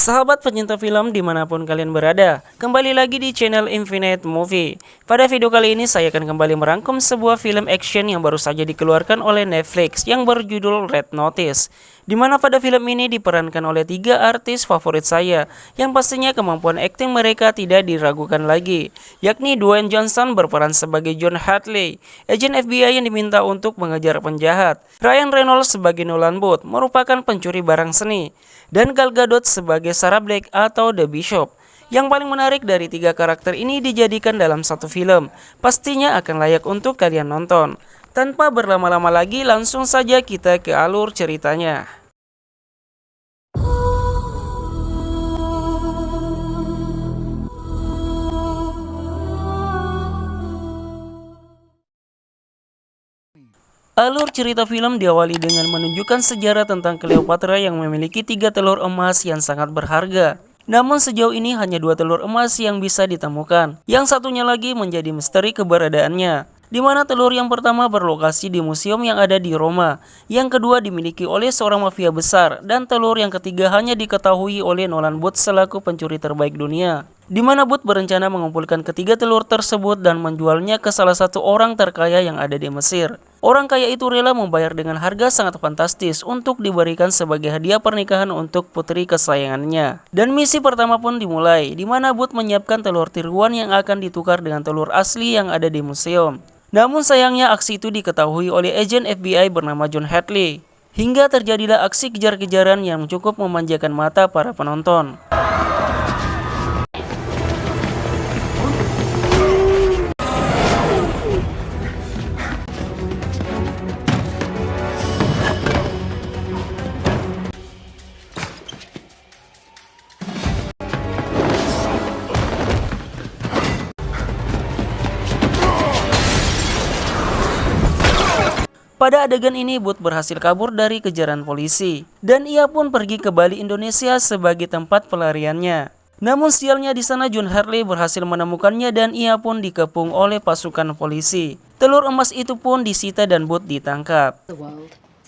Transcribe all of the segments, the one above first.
Sahabat pencinta film dimanapun kalian berada, kembali lagi di channel Infinite Movie. Pada video kali ini saya akan kembali merangkum sebuah film action yang baru saja dikeluarkan oleh Netflix yang berjudul Red Notice. Dimana pada film ini diperankan oleh 3 artis favorit saya, yang pastinya kemampuan akting mereka tidak diragukan lagi, yakni Dwayne Johnson berperan sebagai John Hadley, agen FBI yang diminta untuk mengejar penjahat, Ryan Reynolds sebagai Nolan Booth, merupakan pencuri barang seni, dan Gal Gadot sebagai Sarah Black atau The Bishop. Yang paling menarik dari 3 karakter ini dijadikan dalam satu film, pastinya akan layak untuk kalian nonton. Tanpa berlama-lama lagi, langsung saja kita ke alur ceritanya. Alur cerita film diawali dengan menunjukkan sejarah tentang Cleopatra yang memiliki 3 telur emas yang sangat berharga. Namun sejauh ini hanya 2 telur emas yang bisa ditemukan. Yang satunya lagi menjadi misteri keberadaannya, di mana telur yang pertama berlokasi di museum yang ada di Roma, yang kedua dimiliki oleh seorang mafia besar, dan telur yang ketiga hanya diketahui oleh Nolan Booth selaku pencuri terbaik dunia. Di mana Booth berencana mengumpulkan ketiga telur tersebut dan menjualnya ke salah satu orang terkaya yang ada di Mesir. Orang kaya itu rela membayar dengan harga sangat fantastis untuk diberikan sebagai hadiah pernikahan untuk putri kesayangannya. Dan misi pertama pun dimulai, di mana Booth menyiapkan telur tiruan yang akan ditukar dengan telur asli yang ada di museum. Namun sayangnya aksi itu diketahui oleh agen FBI bernama John Hadley. Hingga terjadilah aksi kejar-kejaran yang cukup memanjakan mata para penonton. Pada adegan ini Booth berhasil kabur dari kejaran polisi, dan ia pun pergi ke Bali, Indonesia sebagai tempat pelariannya. Namun sialnya di sana John Hadley berhasil menemukannya dan ia pun dikepung oleh pasukan polisi. Telur emas itu pun disita dan Booth ditangkap.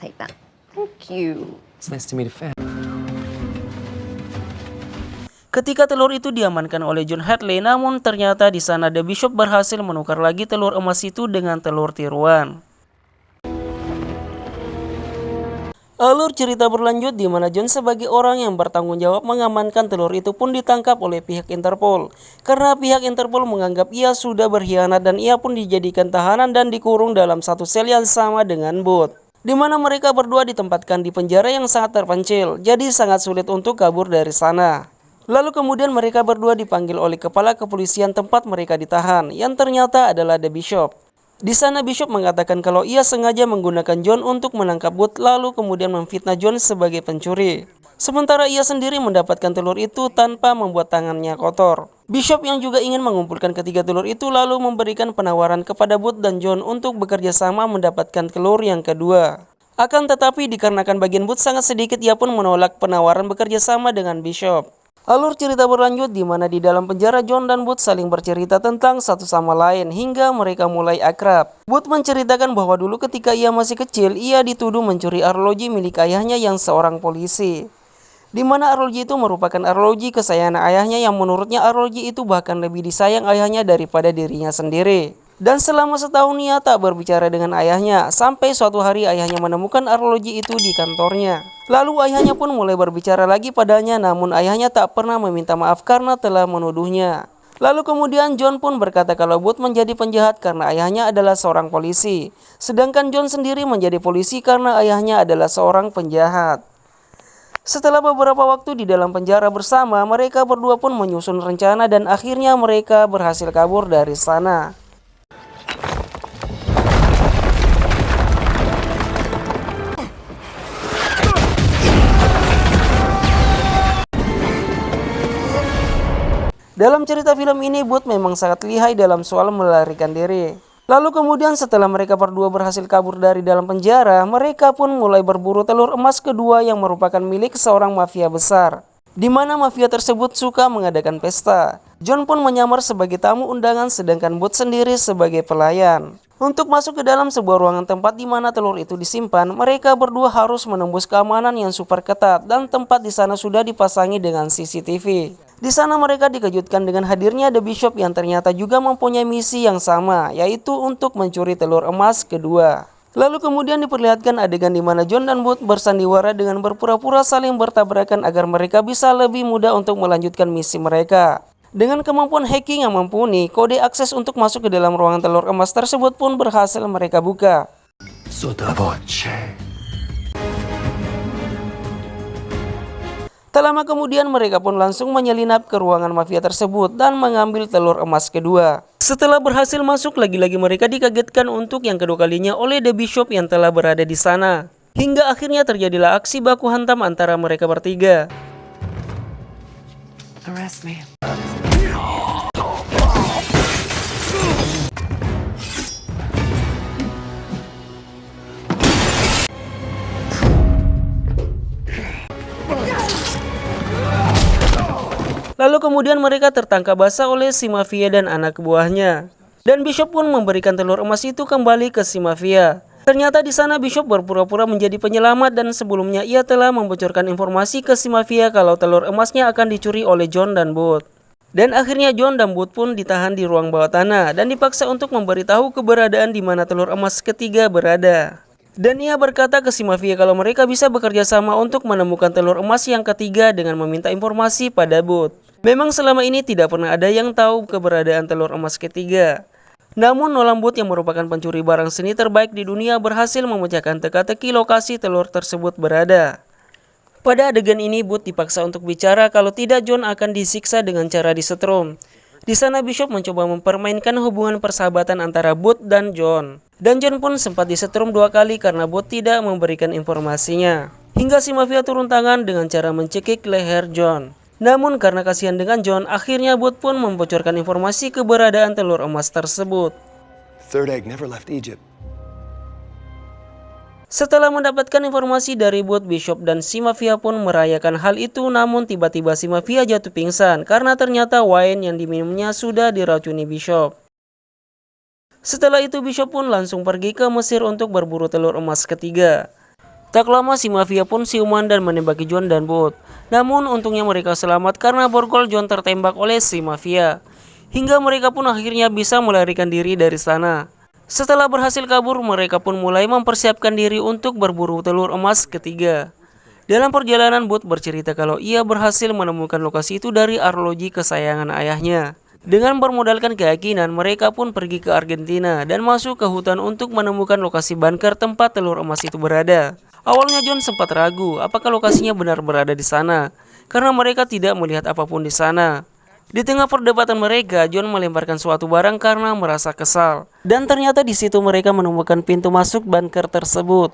Take that. Thank you. It's nice to meet a fan. Ketika telur itu diamankan oleh John Hadley, namun ternyata di sana The Bishop berhasil menukar lagi telur emas itu dengan telur tiruan. Alur cerita berlanjut di mana John sebagai orang yang bertanggung jawab mengamankan telur itu pun ditangkap oleh pihak Interpol. Karena pihak Interpol menganggap ia sudah berkhianat dan ia pun dijadikan tahanan dan dikurung dalam satu sel yang sama dengan Booth. Di mana mereka berdua ditempatkan di penjara yang sangat terpencil, jadi sangat sulit untuk kabur dari sana. Lalu kemudian mereka berdua dipanggil oleh kepala kepolisian tempat mereka ditahan, yang ternyata adalah The Bishop. Di sana Bishop mengatakan kalau ia sengaja menggunakan John untuk menangkap Booth lalu kemudian memfitnah John sebagai pencuri. Sementara ia sendiri mendapatkan telur itu tanpa membuat tangannya kotor. Bishop yang juga ingin mengumpulkan ketiga telur itu lalu memberikan penawaran kepada Booth dan John untuk bekerja sama mendapatkan telur yang kedua. Akan tetapi dikarenakan bagian Booth sangat sedikit, ia pun menolak penawaran bekerja sama dengan Bishop. Alur cerita berlanjut di mana di dalam penjara John dan Booth saling bercerita tentang satu sama lain hingga mereka mulai akrab. Booth menceritakan bahwa dulu ketika ia masih kecil, ia dituduh mencuri arloji milik ayahnya yang seorang polisi. Di mana arloji itu merupakan arloji kesayangan ayahnya yang menurutnya arloji itu bahkan lebih disayang ayahnya daripada dirinya sendiri. Dan selama setahun ia tak berbicara dengan ayahnya, sampai suatu hari ayahnya menemukan arloji itu di kantornya. Lalu ayahnya pun mulai berbicara lagi padanya, namun ayahnya tak pernah meminta maaf karena telah menuduhnya. Lalu kemudian John pun berkata kalau Booth menjadi penjahat karena ayahnya adalah seorang polisi, sedangkan John sendiri menjadi polisi karena ayahnya adalah seorang penjahat. Setelah beberapa waktu di dalam penjara bersama, mereka berdua pun menyusun rencana dan akhirnya mereka berhasil kabur dari sana. Dalam cerita film ini, Booth memang sangat lihai dalam soal melarikan diri. Lalu kemudian setelah mereka berdua berhasil kabur dari dalam penjara, mereka pun mulai berburu telur emas kedua yang merupakan milik seorang mafia besar. Di mana mafia tersebut suka mengadakan pesta. John pun menyamar sebagai tamu undangan sedangkan Booth sendiri sebagai pelayan. Untuk masuk ke dalam sebuah ruangan tempat di mana telur itu disimpan, mereka berdua harus menembus keamanan yang super ketat dan tempat di sana sudah dipasangi dengan CCTV. Di sana mereka dikejutkan dengan hadirnya The Bishop yang ternyata juga mempunyai misi yang sama, yaitu untuk mencuri telur emas kedua. Lalu kemudian diperlihatkan adegan di mana John dan Booth bersandiwara dengan berpura-pura saling bertabrakan agar mereka bisa lebih mudah untuk melanjutkan misi mereka. Dengan kemampuan hacking yang mumpuni, kode akses untuk masuk ke dalam ruangan telur emas tersebut pun berhasil mereka buka. Tak lama kemudian mereka pun langsung menyelinap ke ruangan mafia tersebut dan mengambil telur emas kedua. Setelah berhasil masuk, lagi-lagi mereka dikagetkan untuk yang kedua kalinya oleh The Bishop yang telah berada di sana. Hingga akhirnya terjadilah aksi baku hantam antara mereka bertiga. Arrest me. Lalu kemudian mereka tertangkap basah oleh si mafia dan anak buahnya. Dan Bishop pun memberikan telur emas itu kembali ke si mafia. Ternyata di sana Bishop berpura-pura menjadi penyelamat dan sebelumnya ia telah membocorkan informasi ke si mafia kalau telur emasnya akan dicuri oleh John dan Booth. Dan akhirnya John dan Booth pun ditahan di ruang bawah tanah dan dipaksa untuk memberitahu keberadaan di mana telur emas ketiga berada. Dan ia berkata ke si mafia kalau mereka bisa bekerja sama untuk menemukan telur emas yang ketiga dengan meminta informasi pada Booth. Memang selama ini tidak pernah ada yang tahu keberadaan telur emas ketiga. Namun Nolan Booth yang merupakan pencuri barang seni terbaik di dunia berhasil memecahkan teka-teki lokasi telur tersebut berada. Pada adegan ini Booth dipaksa untuk bicara kalau tidak John akan disiksa dengan cara disetrum. Di sana Bishop mencoba mempermainkan hubungan persahabatan antara Booth dan John. Dan John pun sempat disetrum 2 kali karena Booth tidak memberikan informasinya. Hingga si mafia turun tangan dengan cara mencekik leher John. Namun karena kasihan dengan John, akhirnya Booth pun membocorkan informasi keberadaan telur emas tersebut. Third egg never left Egypt. Setelah mendapatkan informasi dari Booth, Bishop dan si mafia pun merayakan hal itu, namun tiba-tiba si mafia jatuh pingsan karena ternyata wine yang diminumnya sudah diracuni Bishop. Setelah itu Bishop pun langsung pergi ke Mesir untuk berburu telur emas ketiga. Tak lama si mafia pun siuman dan menembaki John dan Booth. Namun untungnya mereka selamat karena borgol John tertembak oleh si mafia. Hingga mereka pun akhirnya bisa melarikan diri dari sana. Setelah berhasil kabur, mereka pun mulai mempersiapkan diri untuk berburu telur emas ketiga. Dalam perjalanan Booth bercerita kalau ia berhasil menemukan lokasi itu dari arloji kesayangan ayahnya. Dengan bermodalkan keyakinan, mereka pun pergi ke Argentina dan masuk ke hutan untuk menemukan lokasi bunker tempat telur emas itu berada. Awalnya John sempat ragu apakah lokasinya benar berada di sana, karena mereka tidak melihat apapun di sana. Di tengah perdebatan mereka, John melemparkan suatu barang karena merasa kesal. Dan ternyata di situ mereka menemukan pintu masuk bunker tersebut.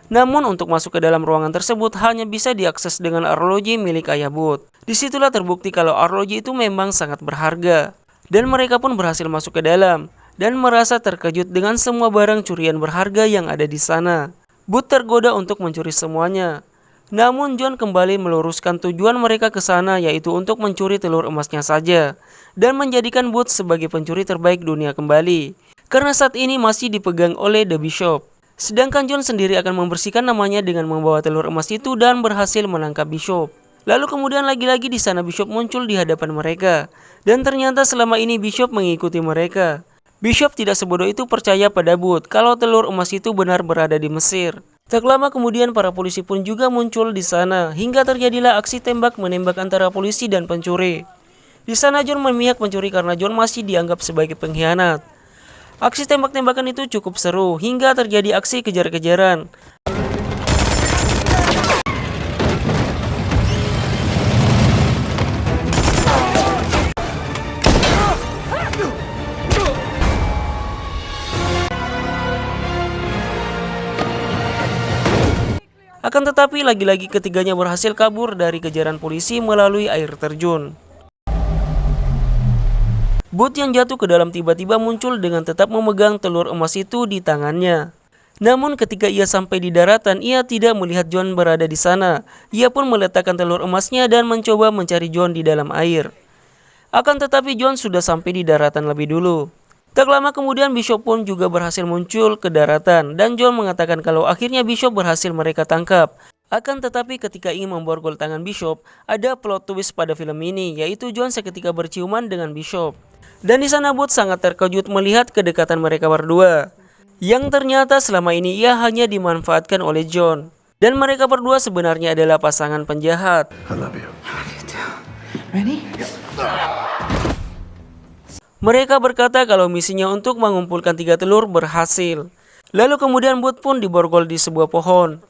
Namun untuk masuk ke dalam ruangan tersebut hanya bisa diakses dengan arloji milik ayah Booth. Disitulah terbukti kalau arloji itu memang sangat berharga. Dan mereka pun berhasil masuk ke dalam dan merasa terkejut dengan semua barang curian berharga yang ada di sana. Booth tergoda untuk mencuri semuanya. Namun John kembali meluruskan tujuan mereka ke sana, yaitu untuk mencuri telur emasnya saja dan menjadikan Booth sebagai pencuri terbaik dunia kembali. Karena saat ini masih dipegang oleh The Bishop. Sedangkan John sendiri akan membersihkan namanya dengan membawa telur emas itu dan berhasil menangkap Bishop. Lalu kemudian lagi-lagi di sana Bishop muncul di hadapan mereka. Dan ternyata selama ini Bishop mengikuti mereka. Bishop tidak sebodoh itu percaya pada Booth kalau telur emas itu benar berada di Mesir. Tak lama kemudian para polisi pun juga muncul di sana hingga terjadilah aksi tembak-menembak antara polisi dan pencuri. Di sana John memihak pencuri karena John masih dianggap sebagai pengkhianat. Aksi tembak-tembakan itu cukup seru hingga terjadi aksi kejar-kejaran. Akan tetapi lagi-lagi ketiganya berhasil kabur dari kejaran polisi melalui air terjun. Booth yang jatuh ke dalam tiba-tiba muncul dengan tetap memegang telur emas itu di tangannya. Namun ketika ia sampai di daratan, ia tidak melihat John berada di sana. Ia pun meletakkan telur emasnya dan mencoba mencari John di dalam air. Akan tetapi John sudah sampai di daratan lebih dulu. Tak lama kemudian Bishop pun juga berhasil muncul ke daratan dan John mengatakan kalau akhirnya Bishop berhasil mereka tangkap. Akan tetapi ketika ingin memborgol tangan Bishop, ada plot twist pada film ini, yaitu John seketika berciuman dengan Bishop. Dan di sana Booth sangat terkejut melihat kedekatan mereka berdua, yang ternyata selama ini ia hanya dimanfaatkan oleh John. Dan mereka berdua sebenarnya adalah pasangan penjahat. I love you. Ready? Mereka berkata kalau misinya untuk mengumpulkan 3 telur berhasil. Lalu kemudian Booth pun diborgol di sebuah pohon.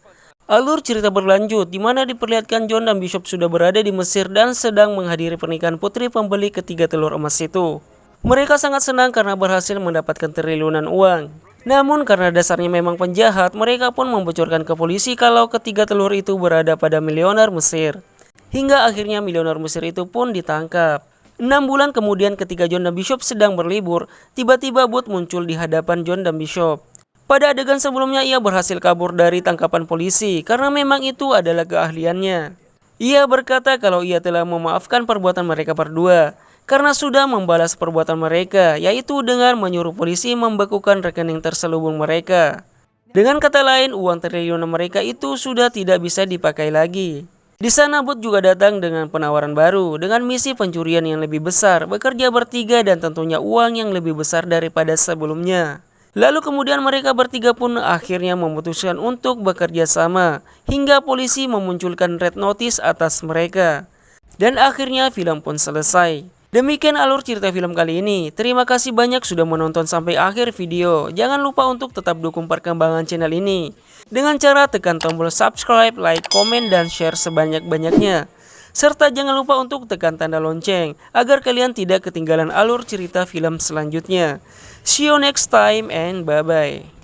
Alur cerita berlanjut di mana diperlihatkan John dan Bishop sudah berada di Mesir dan sedang menghadiri pernikahan putri pembeli ketiga telur emas itu. Mereka sangat senang karena berhasil mendapatkan triliunan uang. Namun karena dasarnya memang penjahat, mereka pun membocorkan ke polisi kalau ketiga telur itu berada pada miliuner Mesir. Hingga akhirnya miliuner Mesir itu pun ditangkap. 6 bulan kemudian ketika John dan Bishop sedang berlibur, tiba-tiba Booth muncul di hadapan John dan Bishop. Pada adegan sebelumnya ia berhasil kabur dari tangkapan polisi karena memang itu adalah keahliannya. Ia berkata kalau ia telah memaafkan perbuatan mereka berdua karena sudah membalas perbuatan mereka, yaitu dengan menyuruh polisi membekukan rekening terselubung mereka. Dengan kata lain, uang triliunan mereka itu sudah tidak bisa dipakai lagi. Di sana Booth juga datang dengan penawaran baru dengan misi pencurian yang lebih besar, bekerja bertiga dan tentunya uang yang lebih besar daripada sebelumnya. Lalu kemudian mereka bertiga pun akhirnya memutuskan untuk bekerja sama hingga polisi memunculkan red notice atas mereka. Dan akhirnya film pun selesai. Demikian alur cerita film kali ini. Terima kasih banyak sudah menonton sampai akhir video. Jangan lupa untuk tetap dukung perkembangan channel ini dengan cara tekan tombol subscribe, like, komen, dan share sebanyak-banyaknya. Serta jangan lupa untuk tekan tanda lonceng agar kalian tidak ketinggalan alur cerita film selanjutnya. See you next time and bye-bye.